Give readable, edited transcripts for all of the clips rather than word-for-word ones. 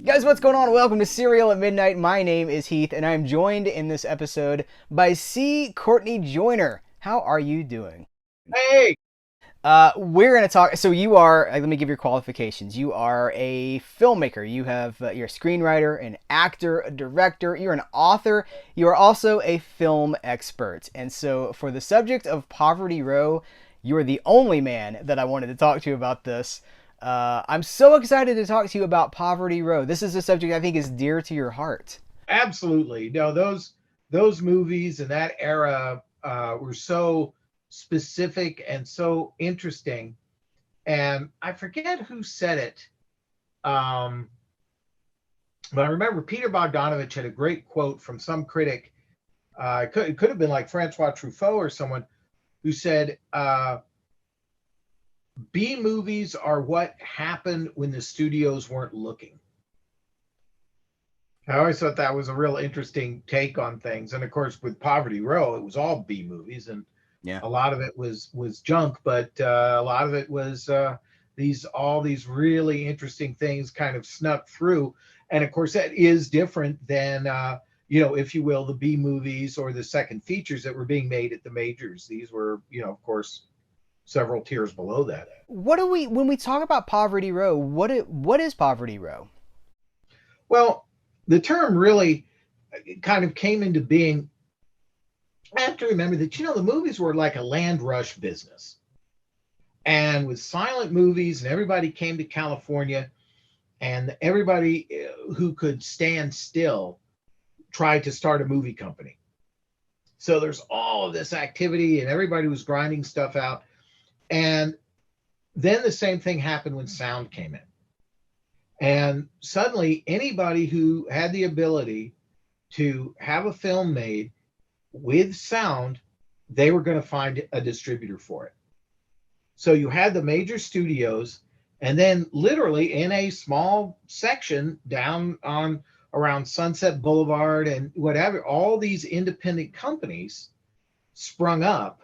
Guys, what's going on? Welcome to Serial at Midnight. My name is Heath, and I'm joined in this episode by Courtney Joyner. How are you doing? Hey, We're going to talk. So, you are, let me give your qualifications. You are a filmmaker. You're a screenwriter, an actor, a director, you're an author. You are also a film expert. And so, for the subject of Poverty Row, you're the only man that I wanted to talk to about this. I'm so excited to talk to you about Poverty Row. This is a subject I think is dear to your heart. absolutely. No, those movies and that era were so specific and so interesting. And I forget who said it, um, but I remember Peter Bogdanovich had a great quote from some critic. It could have been like Francois Truffaut or someone who said, "B movies are what happened when the studios weren't looking." I always thought that was a real interesting take on things. And of course, with Poverty Row, it was all B movies, and Yeah. a lot of it was junk, but a lot of it was these really interesting things kind of snuck through. And of course, that is different than if you will, the B movies or the second features that were being made at the majors. These were, of course, several tiers below that. What do we when we talk about Poverty Row? What is Poverty Row? Well, the term really kind of came into being. I have to remember that, the movies were like a land rush business. And with silent movies, and everybody came to California, and everybody who could stand still tried to start a movie company. So there's all of this activity, and everybody was grinding stuff out. And then the same thing happened when sound came in. And suddenly, anybody who had the ability to have a film made with sound, they were going to find a distributor for it. So you had the major studios, and then literally in a small section down on around Sunset Boulevard and whatever, all these independent companies sprung up.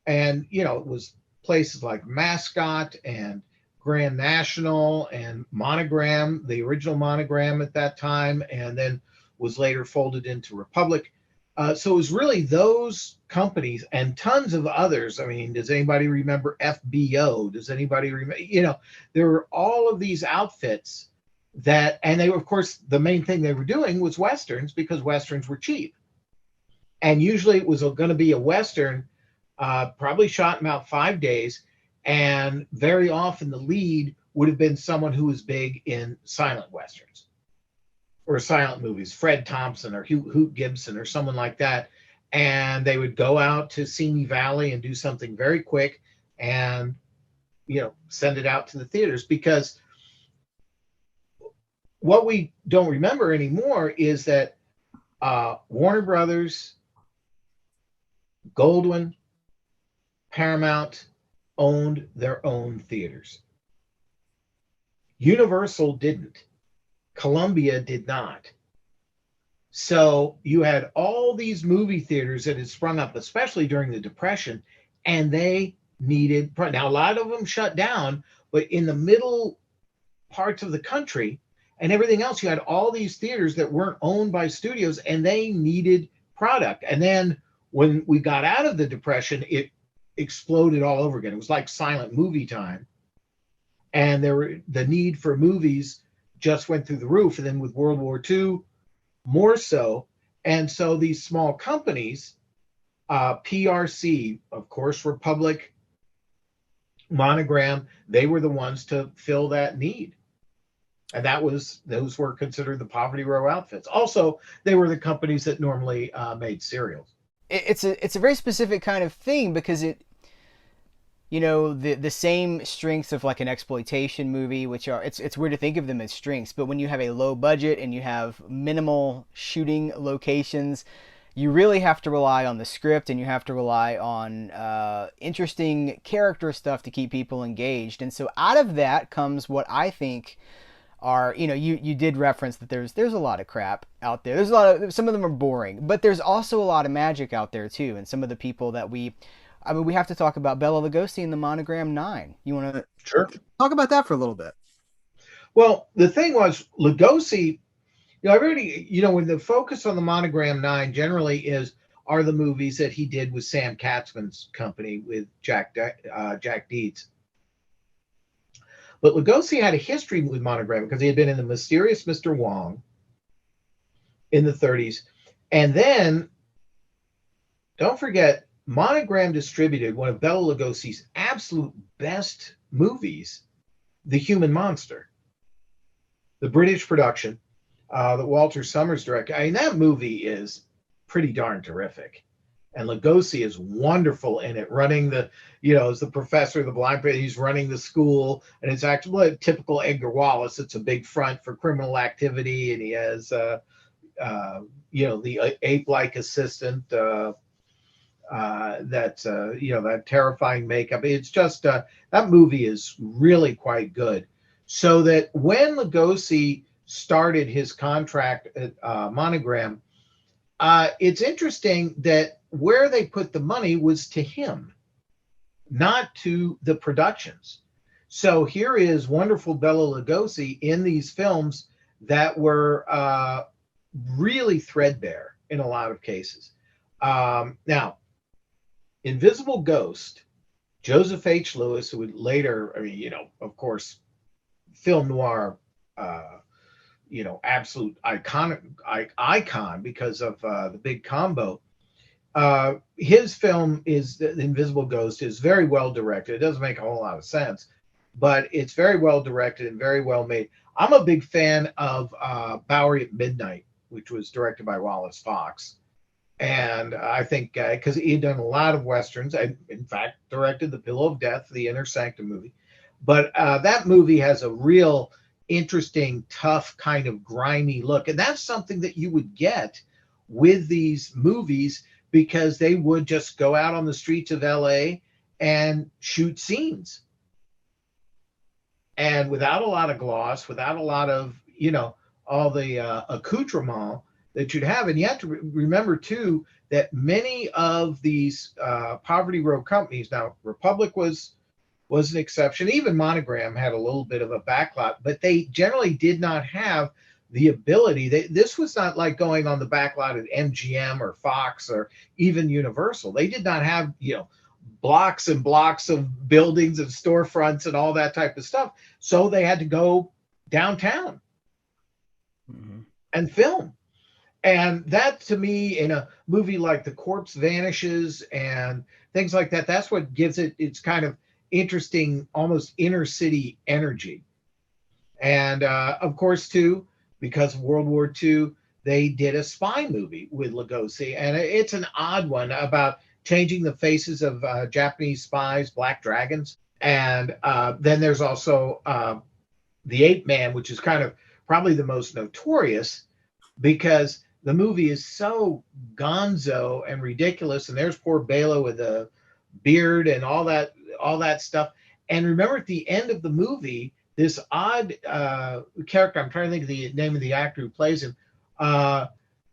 And, it was places like Mascot and Grand National and Monogram, the original Monogram at that time, and then was later folded into Republic. So it was really those companies and tons of others. I mean, does anybody remember FBO? Does anybody remember? There were all of these outfits and they were, of course, the main thing they were doing was Westerns because Westerns were cheap. And usually it was going to be a Western, probably shot in about 5 days. And very often the lead would have been someone who was big in silent Westerns or silent movies, Fred Thompson or Hoot Gibson or someone like that. And they would go out to Simi Valley and do something very quick and, send it out to the theaters. Because what we don't remember anymore is that Warner Brothers, Goldwyn, Paramount owned their own theaters. Universal didn't. Columbia did not. So you had all these movie theaters that had sprung up, especially during the Depression, and they needed. Now, a lot of them shut down, but in the middle parts of the country and everything else, you had all these theaters that weren't owned by studios, and they needed product. And then when we got out of the Depression, it exploded all over again. It was like silent movie time, and the need for movies just went through the roof. And then with World War II, more so. And so these small companies, PRC, of course, Republic, Monogram, they were the ones to fill that need. And those were considered the Poverty Row outfits. Also, they were the companies that normally made cereals. It's a very specific kind of thing because the same strengths of like an exploitation movie, which are it's weird to think of them as strengths, but when you have a low budget and you have minimal shooting locations, you really have to rely on the script and you have to rely on interesting character stuff to keep people engaged. And so out of that comes what I think are, you did reference that there's a lot of crap out there. There's some of them are boring, but there's also a lot of magic out there too. And some of the people that we have to talk about Bela Lugosi in the Monogram 9. You want to Sure. talk about that for a little bit? Well, the thing was, Lugosi, I already, when the focus on the Monogram 9 generally are the movies that he did with Sam Katzman's company with Jack Deeds. But Lugosi had a history with Monogram because he had been in The Mysterious Mr. Wong in the 30s. And then, don't forget, Monogram distributed one of Bela Lugosi's absolute best movies, The Human Monster, the British production that Walter Summers directed. I mean, that movie is pretty darn terrific. And Lugosi is wonderful in it, running as the professor, the blind, he's running the school. And it's actually a typical Edgar Wallace. It's a big front for criminal activity. And he has, the ape-like assistant that terrifying makeup. It's just, that movie is really quite good. So that when Lugosi started his contract at Monogram, it's interesting that where they put the money was to him, not to the productions. So here is wonderful Bela Lugosi in these films that were really threadbare in a lot of cases. Now, Invisible Ghost, Joseph H. Lewis, who would later, of course, film noir, absolute icon because of the big combo. His film is The Invisible Ghost is very well directed. It doesn't make a whole lot of sense, but it's very well directed and very well made. I'm a big fan of Bowery at Midnight, which was directed by Wallace Fox. And I think because he'd done a lot of Westerns, I, in fact, directed The Pillow of Death, the Inner Sanctum movie. But that movie has a real interesting, tough, kind of grimy look. And that's something that you would get with these movies because they would just go out on the streets of LA and shoot scenes. And without a lot of gloss, without a lot of, all the accoutrement that you'd have. And you have to remember, too, that many of these Poverty Row companies, now Republic was an exception. Even Monogram had a little bit of a backlot, but they generally did not have the ability. This was not like going on the backlot at MGM or Fox or even Universal. They did not have, blocks and blocks of buildings and storefronts and all that type of stuff. So they had to go downtown and film. And that, to me, in a movie like The Corpse Vanishes and things like that, that's what gives it its kind of interesting, almost inner city energy. And of course, too, because of World War II, they did a spy movie with Lugosi. And it's an odd one about changing the faces of Japanese spies, black dragons. And then there's also The Ape Man, which is kind of probably the most notorious because the movie is so gonzo and ridiculous. And there's poor Bela with a beard and all that stuff. And remember, at the end of the movie, this odd character, I'm trying to think of the name of the actor who plays him,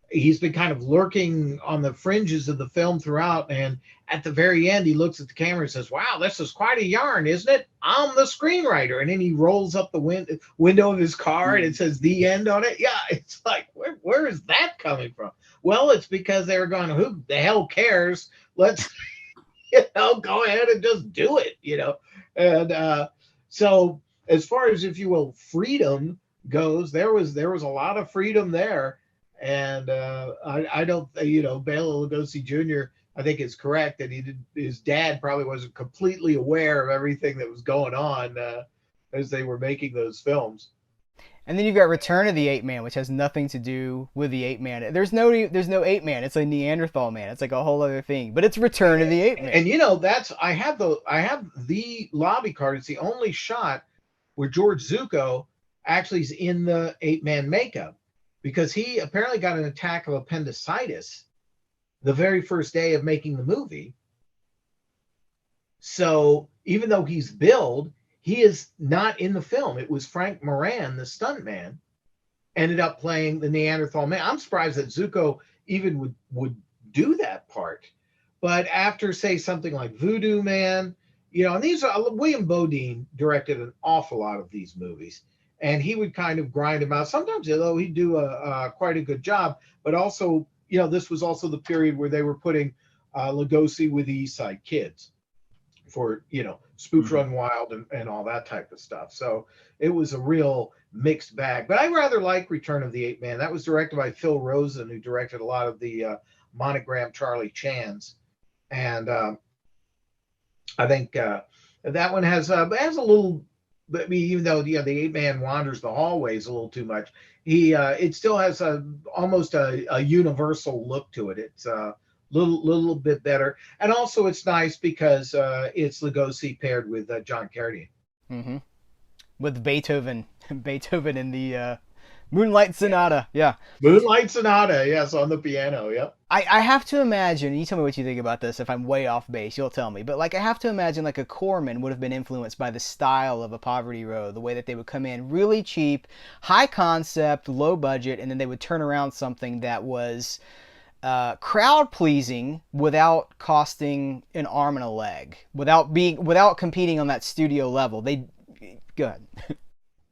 he's been kind of lurking on the fringes of the film throughout. And at the very end, he looks at the camera and says, "Wow, this is quite a yarn, isn't it? I'm the screenwriter." And then he rolls up the window of his car and it says "The End" on it. Yeah, it's like, where is that coming from? Well, it's because they were going, who the hell cares? Let's, go ahead and just do it, And so as far as, if you will, freedom goes, there was a lot of freedom there. And I don't, Bela Lugosi Jr., I think is correct that his dad probably wasn't completely aware of everything that was going on as they were making those films. And then you've got Return of the Ape Man, which has nothing to do with the Ape Man. There's no Ape Man. It's a Neanderthal man. It's like a whole other thing. But it's Return of the Ape Man. And I have the lobby card. It's the only shot where George Zucco actually is in the Ape Man makeup, because he apparently got an attack of appendicitis the very first day of making the movie. So even though he's billed, he is not in the film. It was Frank Moran, the stuntman, ended up playing the Neanderthal man. I'm surprised that Zucco even would do that part. But after, say, something like Voodoo Man, and these are, William Bodine directed an awful lot of these movies. and he would kind of grind him out. Sometimes, though, he'd do quite a good job. But also, this was also the period where they were putting Lugosi with the East Side Kids for Spooks Run Wild and all that type of stuff. So it was a real mixed bag. But I rather like Return of the Ape Man. That was directed by Phil Rosen, who directed a lot of the Monogram Charlie Chans, and I think that one has a little. I mean, even though the Ape Man wanders the hallways a little too much, it still has almost a universal look to it. It's little bit better, and also it's nice because it's Lugosi paired with John Carradine. Mm-hmm. With Beethoven in the Moonlight Sonata. Yeah. Moonlight Sonata, yes, on the piano. Yep. I have to imagine, you tell me what you think about this. If I'm way off base, you'll tell me. But like, I have to imagine like a Corman would have been influenced by the style of a Poverty Row, the way that they would come in really cheap, high concept, low budget, and then they would turn around something that was crowd pleasing without costing an arm and a leg, without competing on that studio level. They go ahead.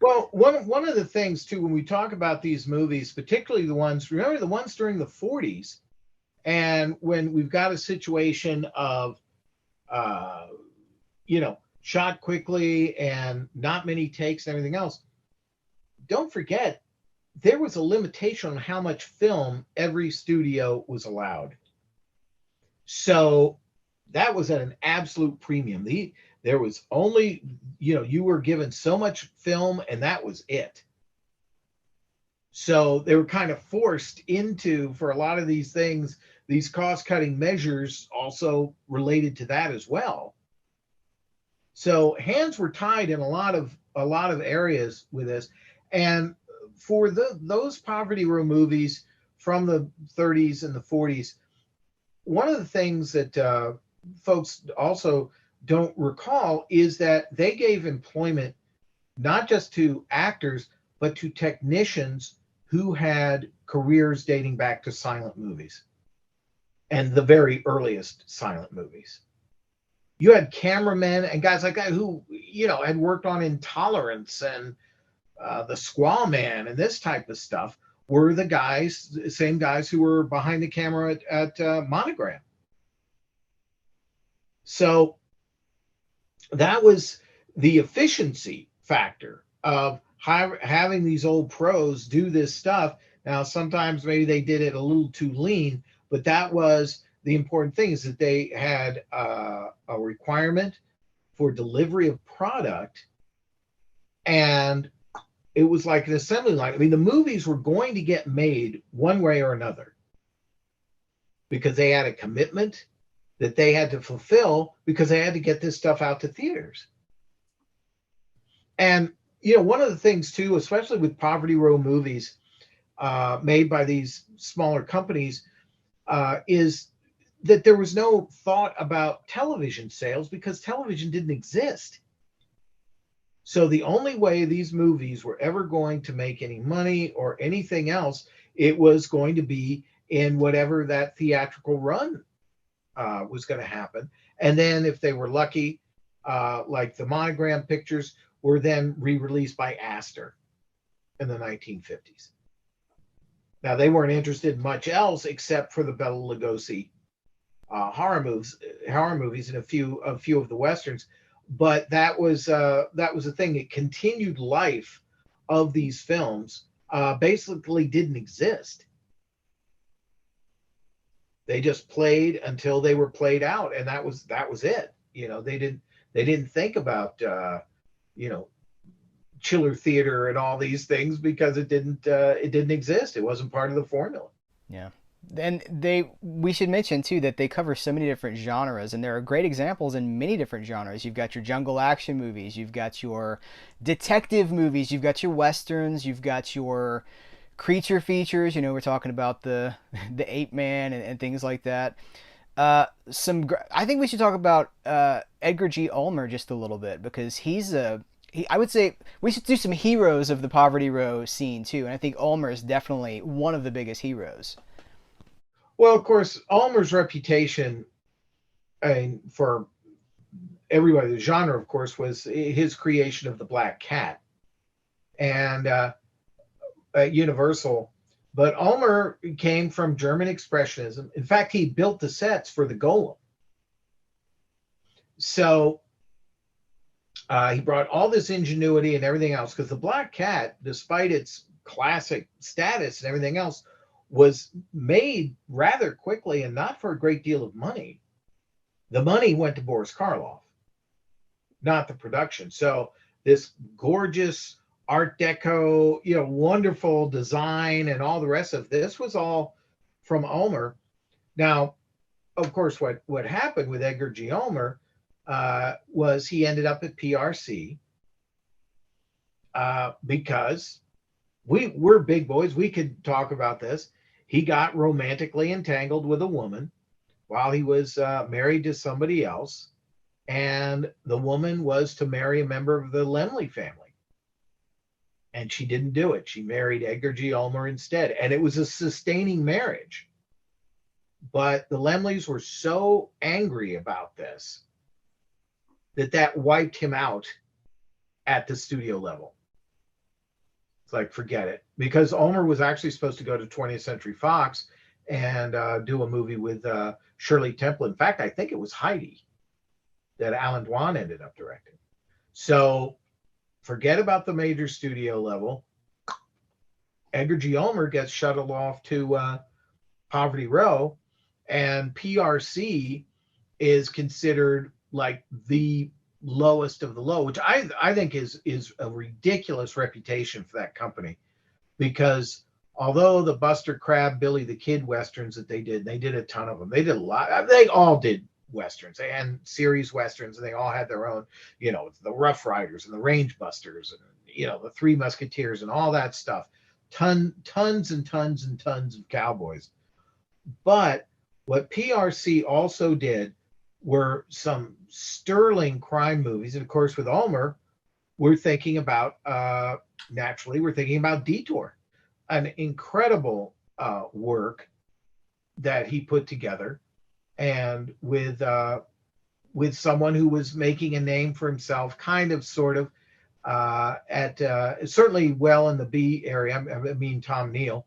Well, one of the things too, when we talk about these movies, particularly the ones during the 40s, and when we've got a situation of shot quickly and not many takes and everything else, don't forget there was a limitation on how much film every studio was allowed. So that was at an absolute premium. There was only, you were given so much film and that was it. So they were kind of forced into, for a lot of these things, these cost-cutting measures also related to that as well. So hands were tied in a lot of areas with this. And for those Poverty Row movies from the 30s and the 40s, one of the things that folks also don't recall is that they gave employment not just to actors, but to technicians who had careers dating back to silent movies and the very earliest silent movies. You had cameramen and guys like that who, had worked on Intolerance and The Squaw Man and this type of stuff, were the same guys who were behind the camera at Monogram. So that was the efficiency factor of having these old pros do this stuff. Now, sometimes maybe they did it a little too lean, but that was the important thing, is that they had a requirement for delivery of product, and it was like an assembly line. I mean, the movies were going to get made one way or another because they had a commitment that they had to fulfill, because they had to get this stuff out to theaters. And, one of the things too, especially with Poverty Row movies made by these smaller companies, is that there was no thought about television sales, because television didn't exist. So the only way these movies were ever going to make any money or anything else, it was going to be in whatever that theatrical run was going to happen. And then if they were lucky, like the Monogram pictures were then re-released by Astor in the 1950s. Now, they weren't interested in much else except for the Bela Lugosi horror movies and a few of the westerns. But that was the thing. It continued life of these films basically didn't exist. They just played until they were played out, and that was it. They didn't think about chiller theater and all these things, because it didn't exist. It wasn't part of the formula. Yeah. And we should mention too that they cover so many different genres, and there are great examples in many different genres. You've got your jungle action movies, you've got your detective movies, you've got your westerns, you've got your creature features. We're talking about the Ape Man and things like that. I think we should talk about Edgar G. Ulmer just a little bit, because I would say we should do some heroes of the Poverty Row scene too, and I think Ulmer is definitely one of the biggest heroes. Well, of course, Ulmer's reputation, for everybody, the genre, of course, was his creation of the Black Cat. and Universal. But Ulmer came from German Expressionism. In fact, he built the sets for the Golem. So he brought all this ingenuity and everything else, because the Black Cat, despite its classic status and everything else, was made rather quickly and not for a great deal of money. The money went to Boris Karloff, not the production. So this gorgeous Art Deco, wonderful design and all the rest of this was all from Ulmer. Now, of course, what happened with Edgar G. Ulmer was he ended up at PRC because we're big boys. We could talk about this. He got romantically entangled with a woman while he was married to somebody else. And the woman was to marry a member of the Laemmle family. And she didn't do it. She married Edgar G. Ulmer instead. And it was a sustaining marriage. But the Laemmles were so angry about this that wiped him out at the studio level. It's like, forget it. Because Ulmer was actually supposed to go to 20th Century Fox and do a movie with Shirley Temple. In fact, I think it was Heidi that Alan Dwan ended up directing. So forget about the major studio level. Edgar G. Ulmer gets shuttled off to Poverty Row, and PRC is considered like the lowest of the low, which I think is a ridiculous reputation for that company, because although the Buster Crabbe, Billy the Kid westerns that they did a ton of them. They did a lot. They all did westerns and series westerns, and they all had their own, the Rough Riders and the Range Busters and the Three Musketeers and all that stuff. Tons and tons and tons of cowboys. But what PRC also did were some sterling crime movies. And of course, with Ulmer, we're thinking about Detour, an incredible work that he put together, and with someone who was making a name for himself, kind of, sort of, at certainly well in the B area. I mean, Tom Neal,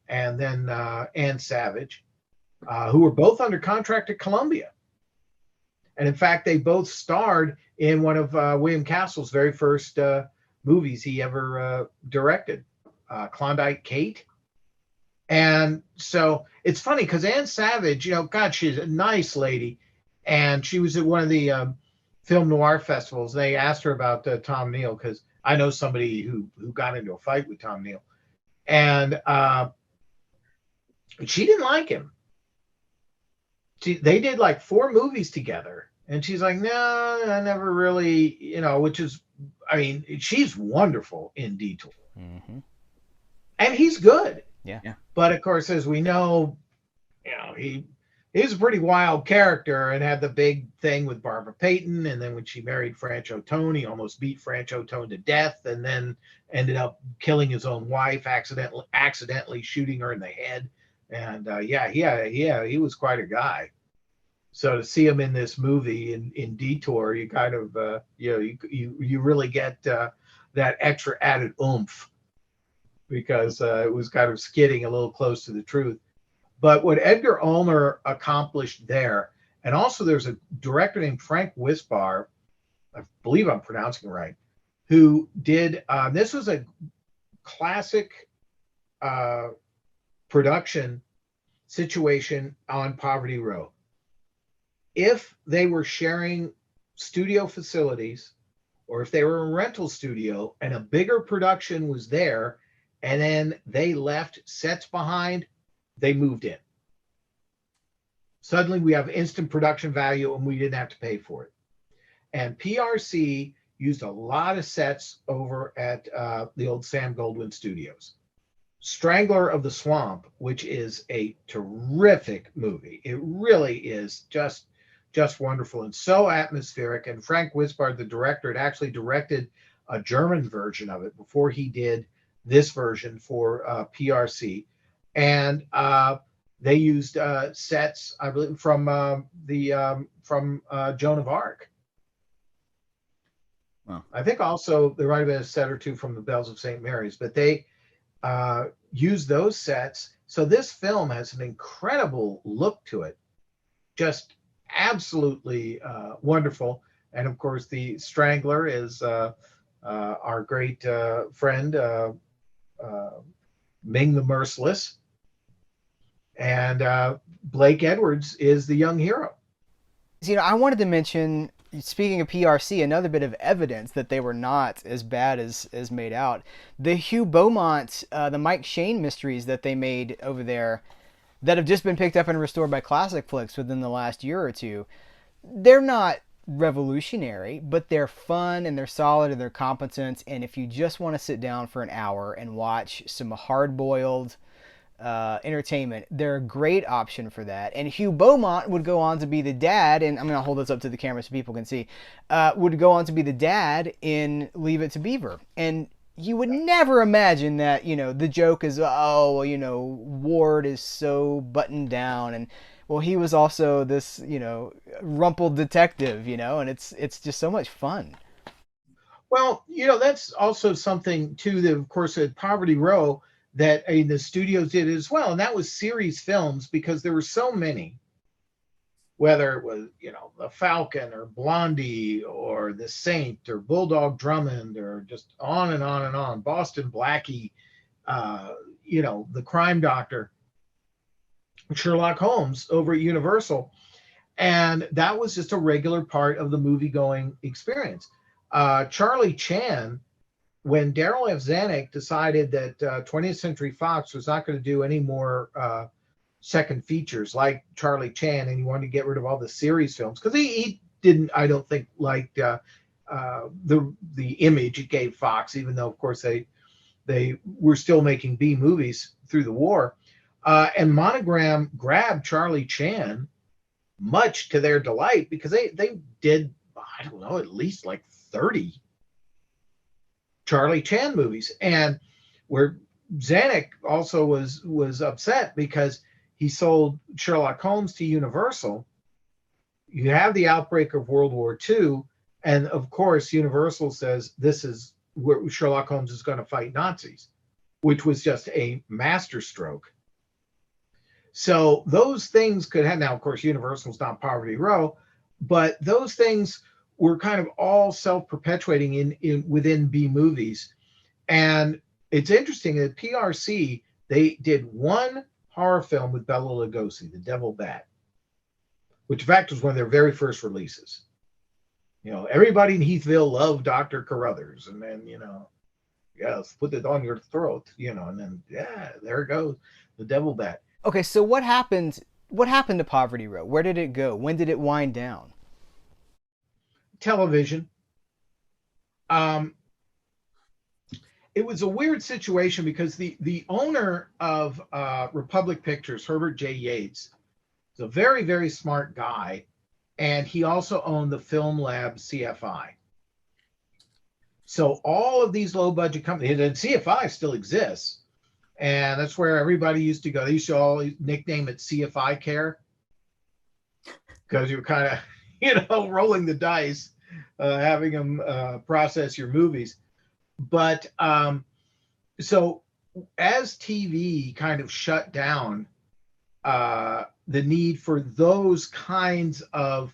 and then Ann Savage, who were both under contract at Columbia. And in fact, they both starred in one of William Castle's very first movies he ever directed, Klondike Kate. And so it's funny because Ann Savage, God, she's a nice lady. And she was at one of the film noir festivals. They asked her about Tom Neal, because I know somebody who got into a fight with Tom Neal. And she didn't like him. They did like 4 movies together. And she's like, no, I never really, which is, I mean, she's wonderful in Detour. Mm-hmm. And he's good. Yeah. But of course, as we know, he's a pretty wild character, and had the big thing with Barbara Payton. And then when she married Franch Otone, he almost beat Franch Otone to death, and then ended up killing his own wife, accidentally shooting her in the head. And he was quite a guy. So to see him in this movie in Detour, you kind of you really get that extra added oomph, because it was kind of skidding a little close to the truth. But what Edgar Ulmer accomplished there, and also there's a director named Frank Wisbar, I believe I'm pronouncing it right, who did, this was a classic production situation on Poverty Row. If they were sharing studio facilities, or if they were a rental studio and a bigger production was there, and then they left sets behind, they moved in. Suddenly we have instant production value, and we didn't have to pay for it. And PRC used a lot of sets over at the old Sam Goldwyn Studios. Strangler of the Swamp, which is a terrific movie. It really is just wonderful and so atmospheric. And Frank Wisbar, the director, had actually directed a German version of it before he did this version for PRC. And they used sets, I believe, from Joan of Arc. Well, I think also there might have been a set or two from the Bells of St. Mary's, but they used those sets. So this film has an incredible look to it, just absolutely wonderful. And of course, the Strangler is our great friend uh, Ming the Merciless, and Blake Edwards is the young hero. I wanted to mention, speaking of PRC, another bit of evidence that they were not as bad as made out. The Hugh Beaumont, the Mike Shane mysteries that they made over there, that have just been picked up and restored by Classic Flicks within the last year or two. They're not revolutionary, but they're fun and they're solid and they're competent. And if you just want to sit down for an hour and watch some hard boiled entertainment, they're a great option for that. And Hugh Beaumont would go on to be the dad, and I'm going to hold this up to the camera so people can see, would go on to be the dad in Leave It to Beaver. And you would never imagine that, the joke is, oh, Ward is so buttoned down. And, well, he was also this, rumpled detective, and it's just so much fun. Well, that's also something too that, of course, at Poverty Row that the studios did as well, and that was series films because there were so many. Whether it was, The Falcon or Blondie or The Saint or Bulldog Drummond or just on and on and on, Boston Blackie, The Crime Doctor, Sherlock Holmes over at Universal. And that was just a regular part of the movie going experience. Charlie Chan, when Daryl F. Zanuck decided that 20th Century Fox was not going to do any more second features like Charlie Chan, and he wanted to get rid of all the series films because he didn't, I don't think, like the image it gave Fox, even though of course they were still making B movies through the war. And Monogram grabbed Charlie Chan, much to their delight, because they did, I don't know, at least like 30 Charlie Chan movies, and where Zanuck also was upset because he sold Sherlock Holmes to Universal. You have the outbreak of World War II, and of course, Universal says this is where Sherlock Holmes is going to fight Nazis, which was just a masterstroke. So those things could have, now, of course, Universal's not Poverty Row, but those things were kind of all self-perpetuating in within B movies. And it's interesting that PRC, they did one horror film with Bela Lugosi, The Devil Bat, which in fact was one of their very first releases. Everybody in Heathville loved Dr. Carruthers, and then, yes, put it on your throat, and then, yeah, there it goes, The Devil Bat. Okay, so what happened to Poverty Row? Where did it go? When did it wind down? Television. It was a weird situation because the owner of Republic Pictures, Herbert J. Yates, is a very, very smart guy, and he also owned the Film Lab CFI. So all of these low budget companies, and CFI still exists, and that's where everybody used to go. They used to all nickname it CFI Care because you're kind of rolling the dice, having them process your movies. But so as TV kind of shut down the need for those kinds of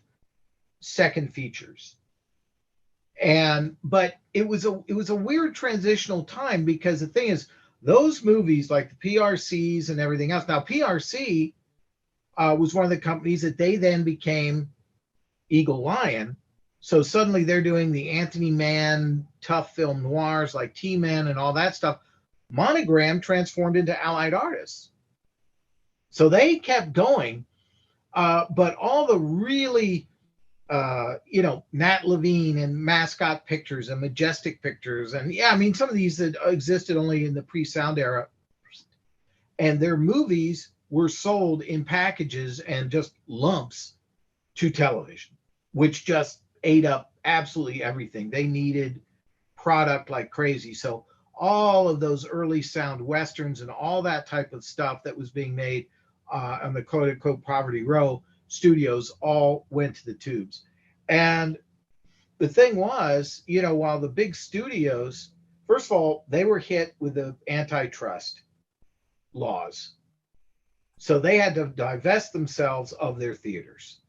second features, but it was a weird transitional time because the thing is, those movies like the PRCs and everything else. Now PRC was one of the companies that they then became Eagle Lion. So suddenly they're doing the Anthony Mann tough film noirs like T-Men and all that stuff. Monogram transformed into Allied Artists. So they kept going, but all the really, Nat Levine and Mascot Pictures and Majestic Pictures, and some of these that existed only in the pre-sound era, and their movies were sold in packages and just lumps to television, which just ate up absolutely everything. They needed product like crazy. So all of those early sound westerns and all that type of stuff that was being made on the quote unquote Poverty Row studios all went to the tubes. And the thing was, while the big studios, first of all, they were hit with the antitrust laws. So they had to divest themselves of their theaters.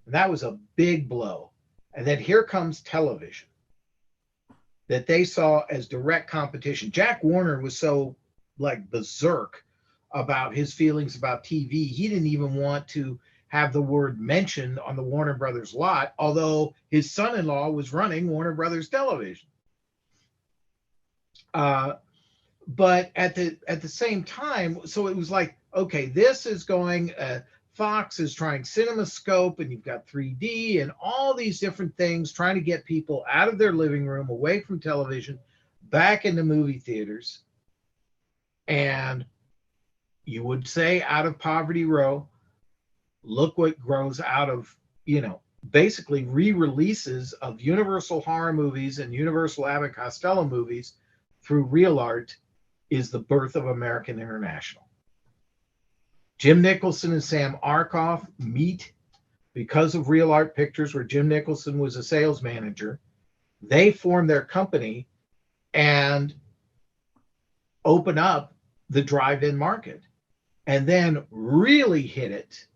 And that was a big blow. And then here comes television that they saw as direct competition. Jack Warner was so like berserk about his feelings about TV. He didn't even want to have the word mentioned on the Warner Brothers lot, although his son-in-law was running Warner Brothers Television. But at the same time, so it was like, okay, this is going. Fox is trying CinemaScope, and you've got 3D and all these different things trying to get people out of their living room, away from television, back into movie theaters. And you would say out of Poverty Row, look what grows out of, basically re-releases of Universal horror movies and Universal Abbott Costello movies through Real Art is the birth of American International. Jim Nicholson and Sam Arkoff meet because of Real Art Pictures, where Jim Nicholson was a sales manager. They form their company and open up the drive-in market, and then really hit it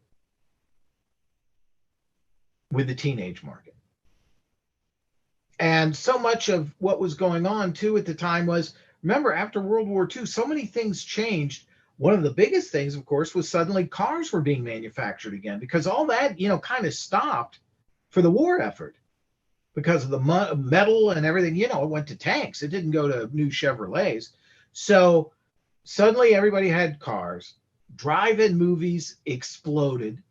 with the teenage market. And so much of what was going on too at the time was, remember, after World War II, so many things changed. One of the biggest things, of course, was suddenly cars were being manufactured again, because all that, kind of stopped for the war effort because of the metal and everything. It went to tanks. It didn't go to new Chevrolets. So suddenly everybody had cars. Drive-in movies exploded,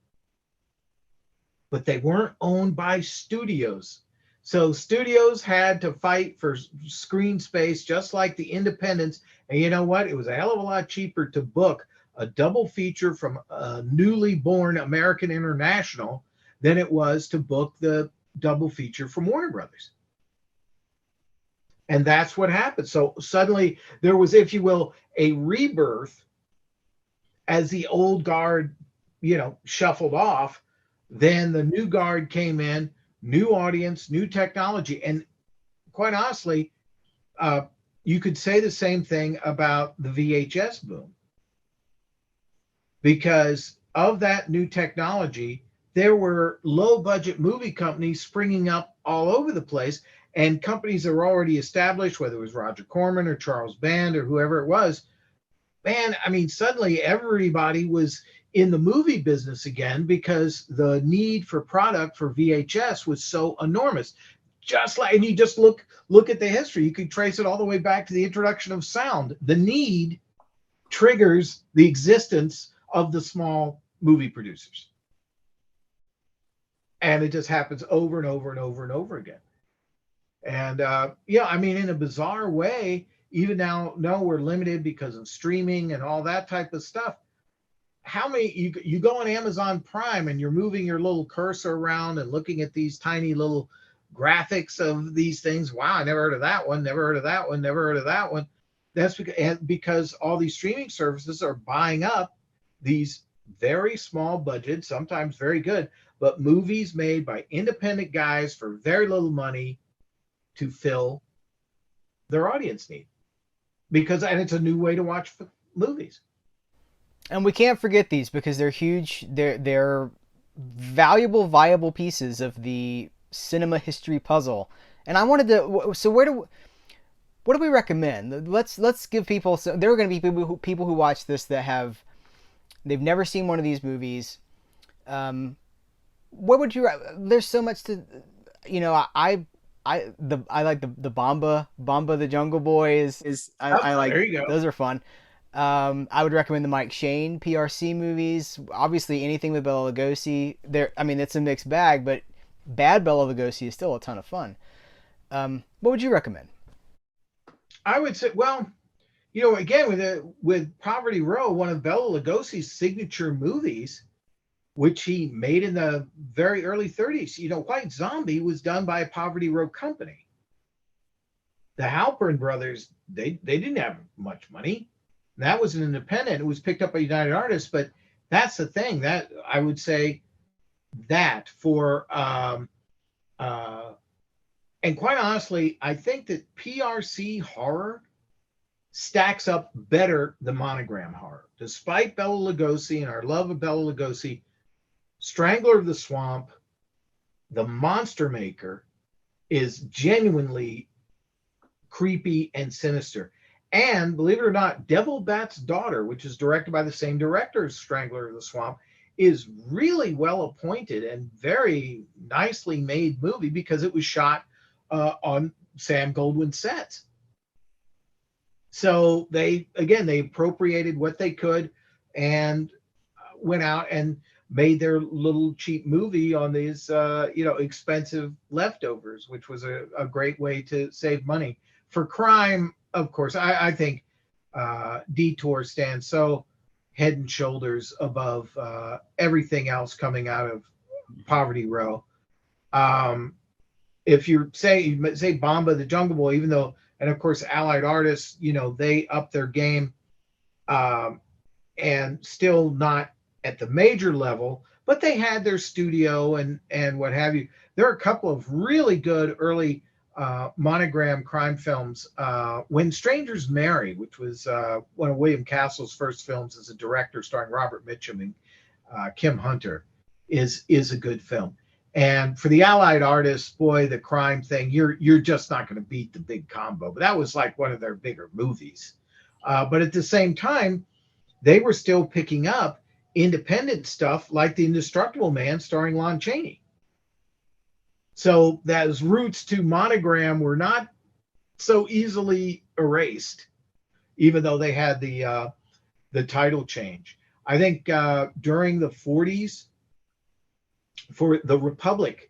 but they weren't owned by studios. So studios had to fight for screen space, just like the independents. And you know what? It was a hell of a lot cheaper to book a double feature from a newly born American International than it was to book the double feature from Warner Brothers. And that's what happened. So suddenly there was, if you will, a rebirth as the old guard, shuffled off. Then the new guard came in, new audience, new technology. And quite honestly, you could say the same thing about the VHS boom. Because of that new technology, there were low-budget movie companies springing up all over the place, and companies that were already established, whether it was Roger Corman or Charles Band or whoever it was, man, I mean, suddenly everybody was in the movie business again because the need for product for VHS was so enormous. And you just look at the history. You could trace it all the way back to the introduction of sound. The need triggers the existence of the small movie producers. And it just happens over and over and over and over again. And in a bizarre way, even now, no, we're limited because of streaming and all that type of stuff. How many, you go on Amazon Prime and you're moving your little cursor around and looking at these tiny little graphics of these things. Wow, I never heard of that one, never heard of that one, never heard of that one. That's because all these streaming services are buying up these very small budget, sometimes very good, but movies made by independent guys for very little money to fill their audience need. And it's a new way to watch movies. And we can't forget these because they're huge. They're valuable, viable pieces of the cinema history puzzle. And I wanted to. So what do we recommend? Let's give people. So there are going to be people who watch this that they've never seen one of these movies. What would you? There's so much to. I like the Bamba the Jungle Boy I like. There you go. Those are fun. I would recommend the Mike Shane PRC movies. Obviously, anything with Bela Lugosi. It's a mixed bag, but bad Bela Lugosi is still a ton of fun. What would you recommend? I would say, well, again, with Poverty Row, one of Bela Lugosi's signature movies, which he made in the very early 30s. White Zombie was done by a Poverty Row company. The Halpern brothers, they didn't have much money. That was an independent. It was picked up by United Artists, but that's the thing. That I would say that for And quite honestly, I think that PRC horror stacks up better than Monogram horror. Despite Bela Lugosi and our love of Bela Lugosi, Strangler of the Swamp, The Monster Maker, is genuinely creepy and sinister. And believe it or not, Devil Bat's Daughter, which is directed by the same director as Strangler of the Swamp, is really well appointed and very nicely made movie because it was shot on Sam Goldwyn sets. So they appropriated what they could and went out and made their little cheap movie on these expensive leftovers, which was a great way to save money. For crime, of course, I think Detour stands so head and shoulders above everything else coming out of Poverty Row. If you say Bomba the Jungle Boy, even though, and of course Allied Artists, they up their game, and still not at the major level, but they had their studio and what have you. There are a couple of really good early Monogram crime films. When Strangers Marry, which was one of William Castle's first films as a director, starring Robert Mitchum and Kim Hunter, is a good film. And for the Allied Artists, boy, the crime thing, you're just not going to beat The Big Combo. But that was like one of their bigger movies. But at the same time, they were still picking up independent stuff like The Indestructible Man, starring Lon Chaney. So those roots to Monogram were not so easily erased, even though they had the title change. I think during the 40s, for the Republic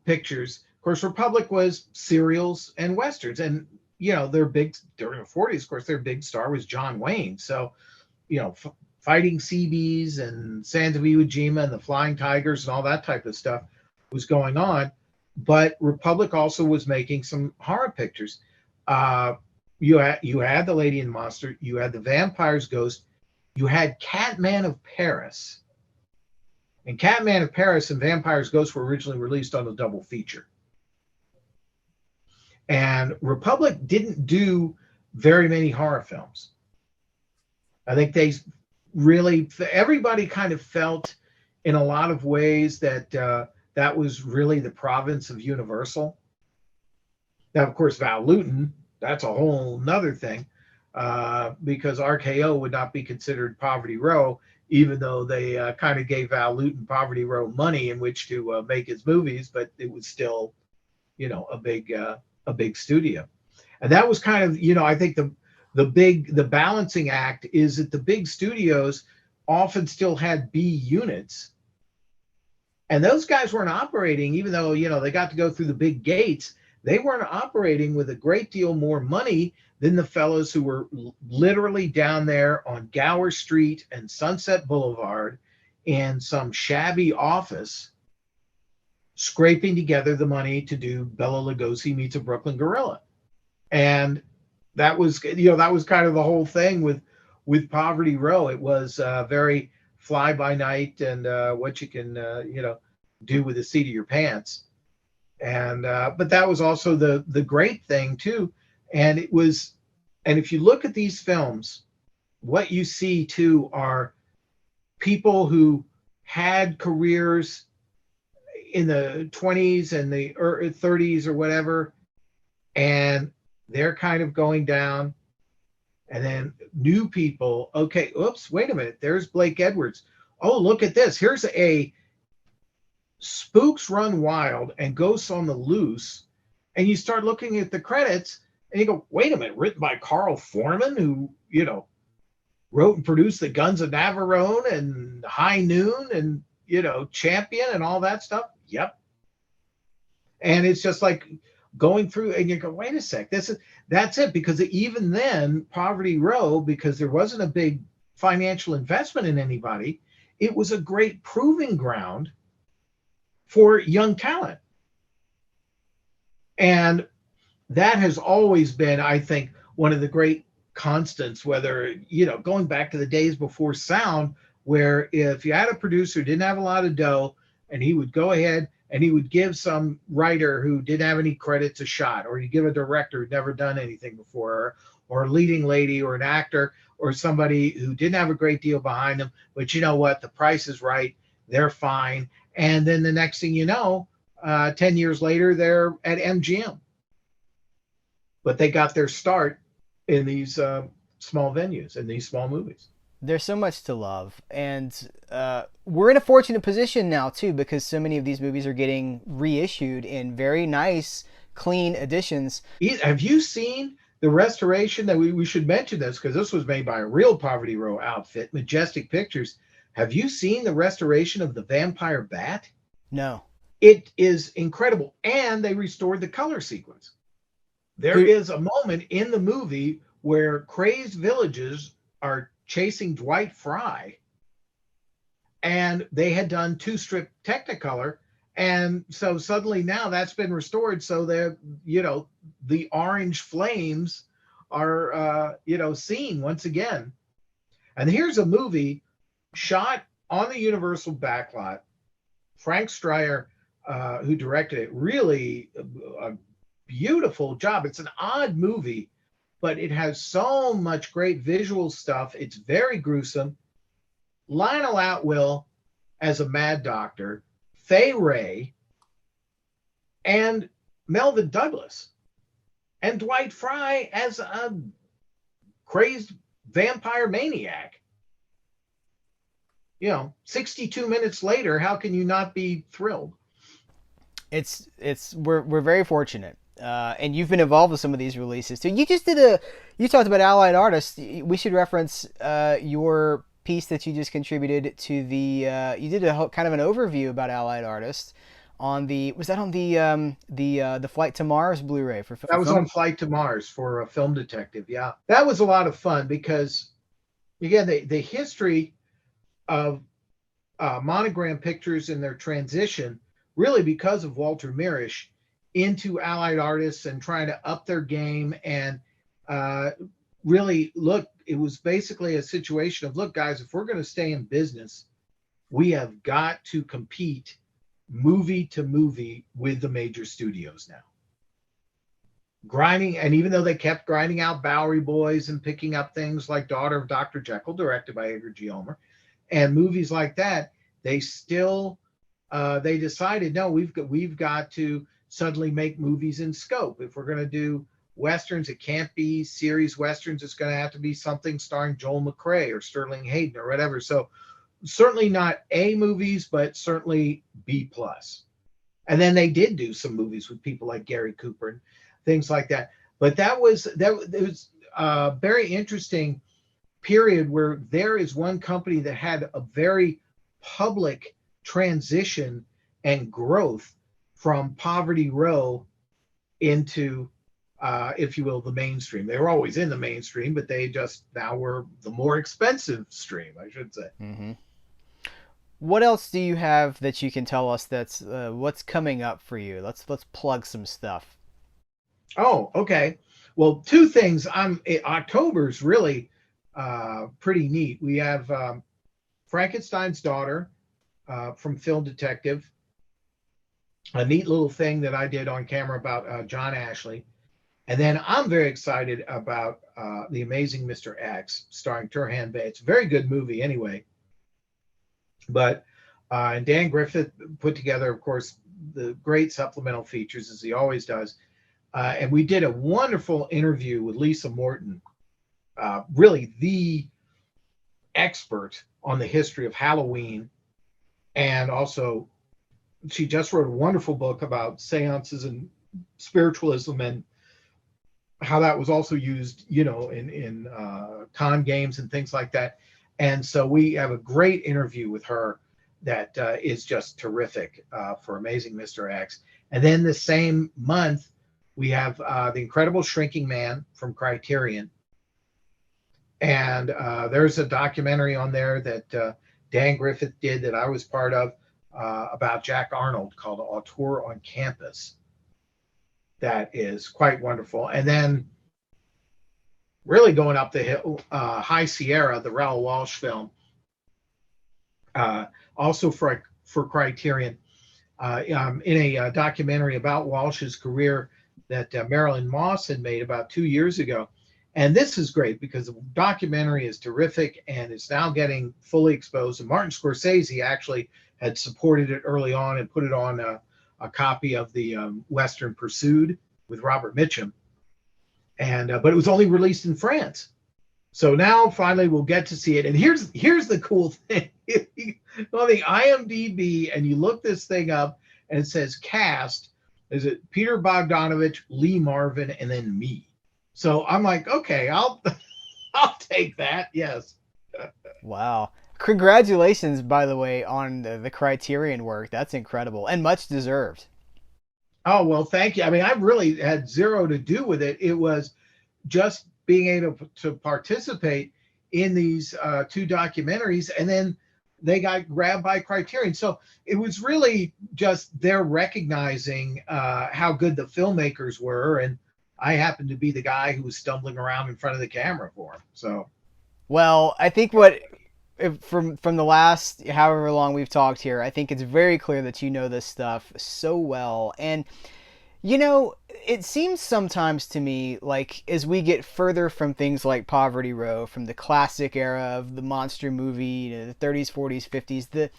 pictures, of course, Republic was serials and westerns, and their big during the 40s. Of course, their big star was John Wayne. So, Fighting Seabees and Sands of Iwo Jima and the Flying Tigers and all that type of stuff was going on. But Republic also was making some horror pictures. You had The Lady and the Monster, you had The Vampire's Ghost, you had Catman of Paris. And Catman of Paris and Vampire's Ghost were originally released on a double feature. And Republic didn't do very many horror films. I think everybody kind of felt in a lot of ways that that was really the province of Universal. Now, of course, Val Lewton, that's a whole nother thing, because RKO would not be considered Poverty Row, even though they kind of gave Val Lewton Poverty Row money in which to make his movies, but it was still, a big studio. And that was kind of, I think the balancing act is that the big studios often still had B units. And those guys weren't operating, even though, they got to go through the big gates, they weren't operating with a great deal more money than the fellows who were literally down there on Gower Street and Sunset Boulevard in some shabby office, scraping together the money to do Bela Lugosi Meets a Brooklyn Gorilla. And that was kind of the whole thing with Poverty Row. It was very fly by night and what you can, do with the seat of your pants. And but that was also the great thing too. And if you look at these films, what you see too are people who had careers in the 20s and the 30s or whatever, and they're kind of going down. And then new people, okay, oops, wait a minute, there's Blake Edwards. Oh, look at this. Here's a Spooks Run Wild and Ghosts on the Loose. And you start looking at the credits and you go, wait a minute, written by Carl Foreman, who, wrote and produced The Guns of Navarone and High Noon and, Champion and all that stuff. Yep. And it's just like going through and you go, wait a sec, that's it. Because even then, Poverty Row, because there wasn't a big financial investment in anybody, it was a great proving ground for young talent. And that has always been, I think, one of the great constants, whether, going back to the days before sound, where if you had a producer who didn't have a lot of dough and he would go ahead and he would give some writer who didn't have any credits a shot, or he'd give a director who'd never done anything before, or a leading lady or an actor or somebody who didn't have a great deal behind them, but you know what, the price is right, they're fine. And then the next thing you know, 10 years later, they're at MGM. But they got their start in these small venues, in these small movies. There's so much to love, and we're in a fortunate position now too, because so many of these movies are getting reissued in very nice, clean editions. Have you seen the restoration that we should mention this because this was made by a real Poverty Row outfit, Majestic Pictures. Have you seen the restoration of the Vampire Bat? No. It is incredible, and they restored the color sequence. There is a moment in the movie where crazed villages are chasing Dwight Fry, and they had done 2-strip Technicolor, and so suddenly now that's been restored, so that the orange flames are seen once again. And here's a movie shot on the Universal backlot. Frank Stryer, who directed it, really a beautiful job. It's an odd movie, but it has so much great visual stuff. It's very gruesome. Lionel Atwill as a mad doctor, Fay Wray, and Melvin Douglas, and Dwight Fry as a crazed vampire maniac. 62 minutes later, how can you not be thrilled? We're very fortunate. And you've been involved with some of these releases too. You talked about Allied Artists. We should reference your piece that you just contributed to the. You did a kind of an overview about Allied Artists on the Flight to Mars Blu-ray for. That was on Flight to Mars for a Film Detective. Yeah, that was a lot of fun because, again, the history of Monogram Pictures and their transition, really because of Walter Mirisch into Allied Artists and trying to up their game and really look, it was basically a situation of, look, guys, if we're going to stay in business, we have got to compete movie to movie with the major studios now. Grinding, and even though they kept grinding out Bowery Boys and picking up things like Daughter of Dr. Jekyll, directed by Edgar G. Ulmer, and movies like that, they still they decided, no, we've got to suddenly make movies in scope. If we're going to do Westerns, it can't be series Westerns. It's going to have to be something starring Joel McCrea or Sterling Hayden or whatever. So certainly not A movies, but certainly B plus. And then they did do some movies with people like Gary Cooper and things like that. But it was a very interesting period where there is one company that had a very public transition and growth from Poverty Row into, if you will, the mainstream. They were always in the mainstream, but they just now were the more expensive stream, I should say. Mm-hmm. What else do you have that you can tell us that's what's coming up for you? Let's plug some stuff. Oh, okay. Well, two things. October's really pretty neat. We have Frankenstein's Daughter from Film Detective, a neat little thing that I did on camera about John Ashley. And then I'm very excited about The Amazing Mr. X, starring Turhan Bey. It's a very good movie anyway. But and Dan Griffith put together, of course, the great supplemental features, as he always does. And we did a wonderful interview with Lisa Morton, really the expert on the history of Halloween. And also, she just wrote a wonderful book about seances and spiritualism and how that was also used, in con games and things like that. And so we have a great interview with her that is just terrific for Amazing Mr. X. And then the same month, we have The Incredible Shrinking Man from Criterion. And there's a documentary on there that Dan Griffith did that I was part of about Jack Arnold called Auteur on Campus. That is quite wonderful. And then really going up the hill, High Sierra, the Raoul Walsh film, also for Criterion. in a documentary about Walsh's career that Marilyn Moss had made about 2 years ago. And this is great because the documentary is terrific and it's now getting fully exposed. And Martin Scorsese actually had supported it early on and put it on a copy of the Western Pursued with Robert Mitchum. And but it was only released in France. So now finally we'll get to see it. And here's the cool thing. On the IMDb, and you look this thing up, and it says cast. Is it Peter Bogdanovich, Lee Marvin, and then me? So I'm like, okay, I'll take that. Yes. Wow. Congratulations, by the way, on the Criterion work. That's incredible and much deserved. Oh, well, thank you. I mean, I really had zero to do with it. It was just being able to participate in these two documentaries, and then they got grabbed by Criterion. So it was really just they're recognizing how good the filmmakers were, and I happened to be the guy who was stumbling around in front of the camera for them. So, well, I think from the last however long we've talked here, I think it's very clear that you know this stuff so well. And you know, it seems sometimes to me like as we get further from things like Poverty Row, from the classic era of the monster movie, the 30s, 40s, 50s,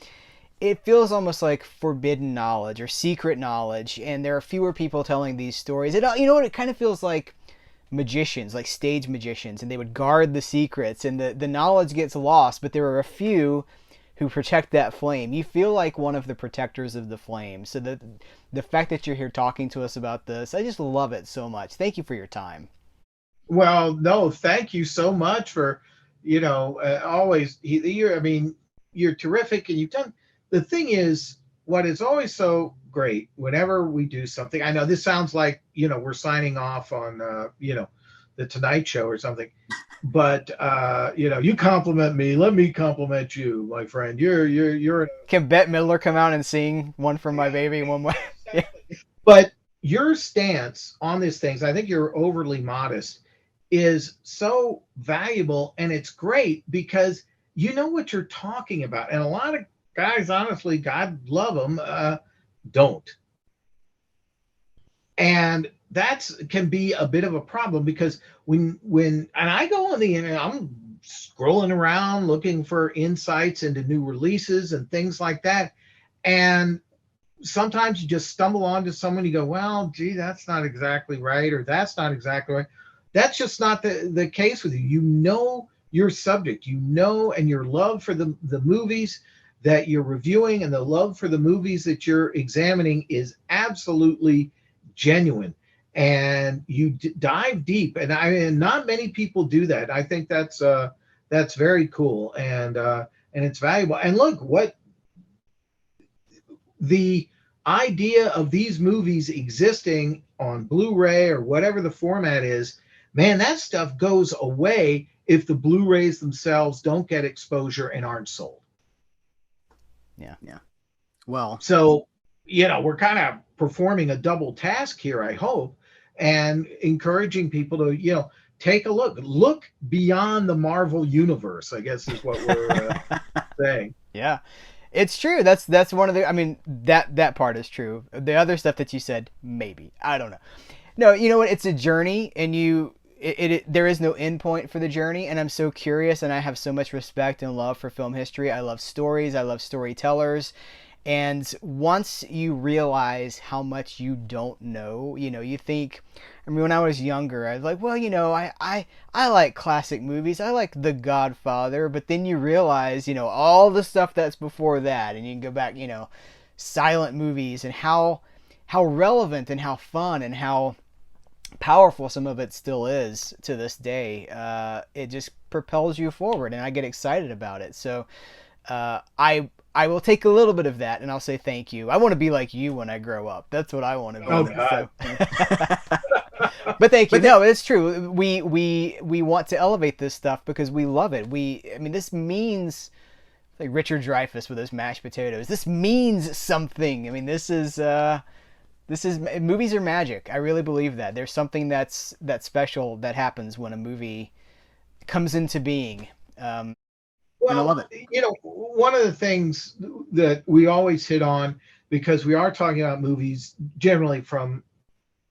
it feels almost like forbidden knowledge or secret knowledge, and there are fewer people telling these stories. You know what? It kind of feels like magicians, like stage magicians, and they would guard the secrets, and the knowledge gets lost, but there are a few who protect that flame. You feel like one of the protectors of the flame. So the fact that you're here talking to us about this, I just love it so much. Thank you for your time. well, no, thank you so much for, always. I mean, you're terrific, and you've done. The thing is, what is always so great whenever we do something. I know this sounds like we're signing off on the Tonight Show or something, but you compliment me, let me compliment you, my friend. You're. Can Bette Midler come out and sing "One for My Baby" one way? Yeah. But your stance on these things, I think you're overly modest, is so valuable, and it's great because you know what you're talking about, and a lot of guys, honestly, God love them, don't. And that's can be a bit of a problem because when and I go on the internet, I'm scrolling around looking for insights into new releases and things like that. And sometimes you just stumble onto someone, you go, well, gee, that's not exactly right, or that's not exactly right. That's just not the case with you. You know your subject, and your love for the movies that you're reviewing and the love for the movies that you're examining is absolutely genuine, and you dive deep, and not many people do that. I think that's very cool, and it's valuable. And look, what the idea of these movies existing on Blu-ray or whatever the format is, man, that stuff goes away if the Blu-rays themselves don't get exposure and aren't sold. Yeah. Well, so we're kind of performing a double task here, I hope, and encouraging people to take a look beyond the Marvel universe, I guess is what we're saying. Yeah, it's true. That's one of the. I mean, that part is true. The other stuff that you said, maybe, I don't know. No, you know what? It's a journey, and there is no end point for the journey, and I'm so curious, and I have so much respect and love for film history. I love stories. I love storytellers. And once you realize how much you don't know, you think, I mean, when I was younger, I was like, well, I like classic movies. I like The Godfather. But then you realize, all the stuff that's before that. And you can go back, silent movies, and how relevant and how fun and how powerful some of it still is to this day. It just propels you forward, and I get excited about it. So I will take a little bit of that, and I'll say thank you. I want to be like you when I grow up. That's what I want to be. Oh, God. So. But thank you. No, it's true. We want to elevate this stuff because we love it. I mean, this means, like Richard Dreyfuss with his mashed potatoes. This means something. I mean, this is movies are magic. I really believe that. There's something that's special that happens when a movie comes into being. Well, and I love it. One of the things that we always hit on because we are talking about movies generally from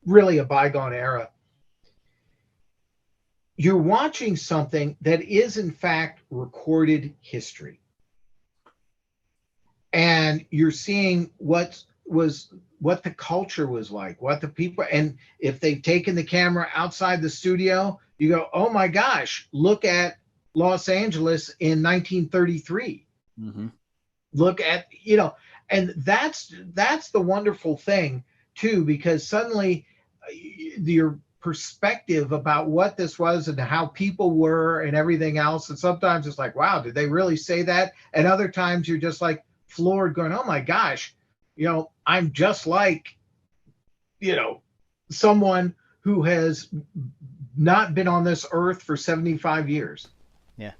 really a bygone era. You're watching something that is in fact recorded history. And you're seeing what the culture was like, what the people, and if they've taken the camera outside the studio, you go, oh my gosh, look at Los Angeles in 1933. Mm-hmm. Look at, and that's the wonderful thing too, because suddenly your perspective about what this was and how people were and everything else, and sometimes it's like, wow, did they really say that? And other times you're just like floored going, oh my gosh, I'm just like, someone who has not been on this earth for 75 years. Yeah.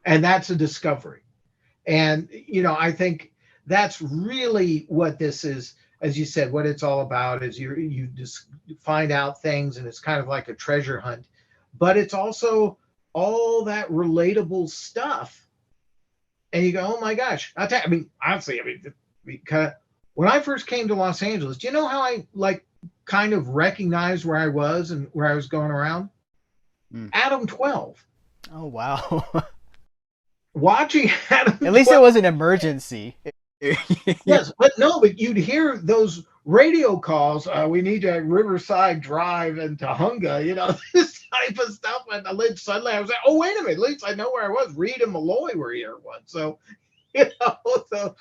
And that's a discovery. And, I think that's really what this is, as you said, what it's all about is you just find out things, and it's kind of like a treasure hunt, but it's also all that relatable stuff. And you go, oh my gosh. Honestly, because when I first came to Los Angeles, do you know how I kind of recognized where I was and where I was going around? Adam 12. Oh, wow. Watching Adam At least 12. it was an emergency. Yes, but you'd hear those radio calls. We need to Riverside Drive and Tahunga, this type of stuff. And suddenly I was like, oh, wait a minute. At least I know where I was. Reed and Malloy were here once. So, so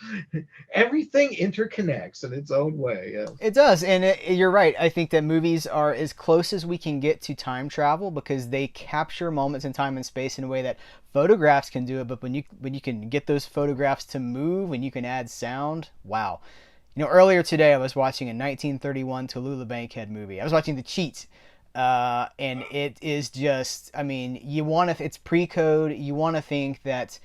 everything interconnects in its own way. Yeah. It does. And you're right. I think that movies are as close as we can get to time travel because they capture moments in time and space in a way that photographs can do it. But when you can get those photographs to move and you can add sound, wow. Earlier today I was watching a 1931 Tallulah Bankhead movie. I was watching The Cheat. And it is just, it's pre-code. You want to think that,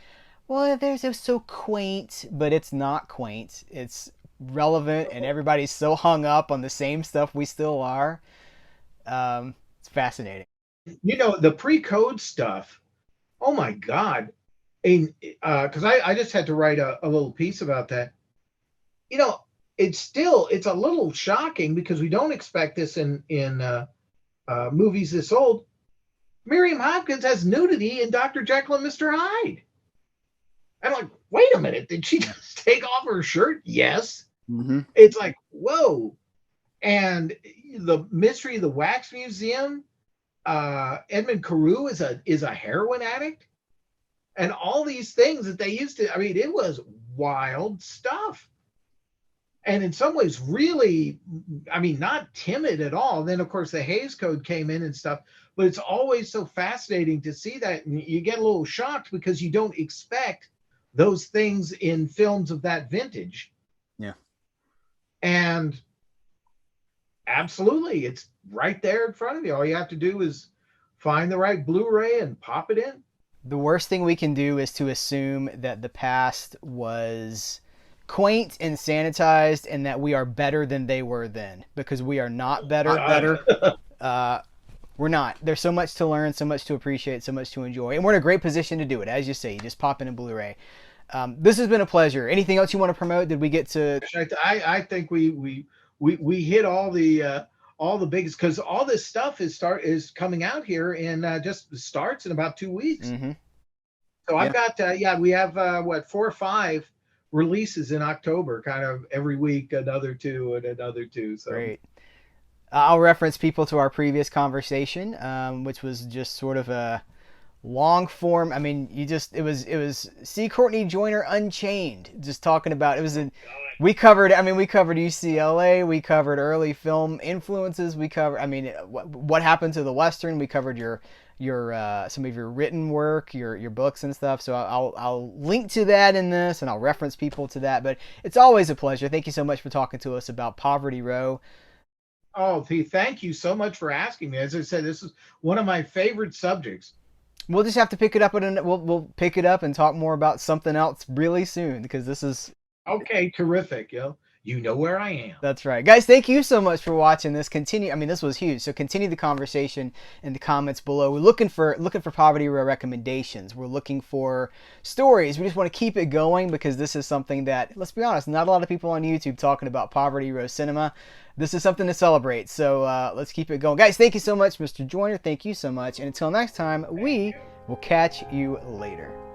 well, it's so quaint, but it's not quaint. It's relevant, and everybody's so hung up on the same stuff we still are. It's fascinating. The pre-code stuff, oh my God. Because I just had to write a little piece about that. It's a little shocking because we don't expect this in movies this old. Miriam Hopkins has nudity in Dr. Jekyll and Mr. Hyde. I'm like, wait a minute, did she just take off her shirt? Yes. Mm-hmm. It's like, whoa. And the Mystery of the Wax Museum, Edmund Carew is a heroin addict. And all these things that they used to, it was wild stuff. And in some ways, really, not timid at all. Then, of course, the Hays Code came in and stuff. But it's always so fascinating to see that. And you get a little shocked because you don't expect those things in films of that vintage. Yeah. And absolutely, it's right there in front of you. All you have to do is find the right Blu-ray and pop it in. The worst thing we can do is to assume that the past was quaint and sanitized and that we are better than they were then, because we are not better. We're not. There's so much to learn, so much to appreciate, so much to enjoy, and we're in a great position to do it. As you say, you just pop in a Blu-ray. This has been a pleasure. Anything else you want to promote? Did we get to? I think we hit all the biggest, because all this stuff is coming out here and just starts in about 2 weeks. Mm-hmm. So I've got we have 4 or 5 releases in October, kind of every week, another 2 and another 2. So great. I'll reference people to our previous conversation, which was just sort of a long form. It was see Courtney Joyner Unchained, just talking about we covered UCLA, we covered early film influences, we covered what happened to the Western, we covered your some of your written work, your books and stuff. So I'll link to that in this, and I'll reference people to that. But it's always a pleasure. Thank you so much for talking to us about Poverty Row. Oh, thank you so much for asking me. As I said, this is one of my favorite subjects. We'll just have to pick it up we'll pick it up and talk more about something else really soon, because this is okay. Terrific. you know where I am. That's right. Guys, thank you so much for watching this. Continue. I mean, this was huge. So continue the conversation in the comments below. We're looking for Poverty Row recommendations. We're looking for stories. We just want to keep it going because this is something that, let's be honest, not a lot of people on YouTube talking about Poverty Row cinema. This is something to celebrate. So let's keep it going. Guys, thank you so much, Mr. Joyner. Thank you so much. And until next time, we will catch you later.